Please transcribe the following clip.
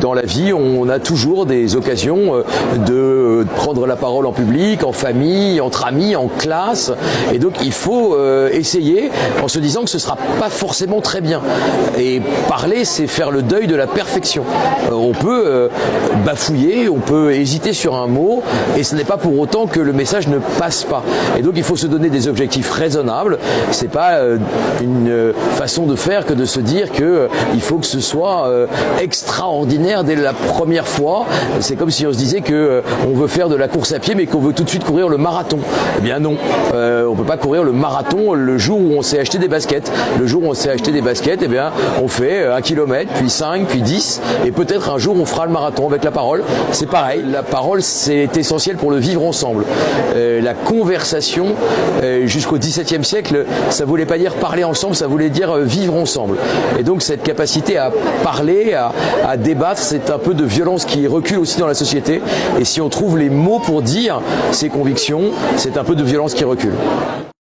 Dans la vie, on a toujours des occasions de prendre la parole en public, en famille, entre amis, en classe. Et donc il faut essayer en se disant que ce ne sera pas forcément très bien. Et parler, c'est faire le deuil de la perfection. On peut bafouiller, on peut hésiter sur un mot, et ce n'est pas pour autant que le message ne passe pas. Et donc il faut se donner des objectifs raisonnables. C'est pas une façon de faire que de se dire que il faut que ce soit extraordinaire dès la première fois. C'est comme si on se disait que on veut faire de la course à pied mais qu'on veut tout de suite courir le marathon. Eh bien non, on peut pas courir le marathon le jour où on s'est acheté des baskets. Le jour où on s'est acheté des baskets, eh bien on fait 1 kilomètre, puis 5, puis 10, et peut-être un jour on fera le marathon. Avec la parole, c'est pareil. La parole, c'est essentiel pour le vivre ensemble. La conversation, jusqu'au XVIIe siècle, ça voulait pas dire parler ensemble, ça voulait dire vivre ensemble. Et donc cette capacité à parler, à débattre, c'est un peu de violence qui recule aussi dans la société. Et si on trouve les mots pour dire ses convictions, c'est un peu de violence qui recule.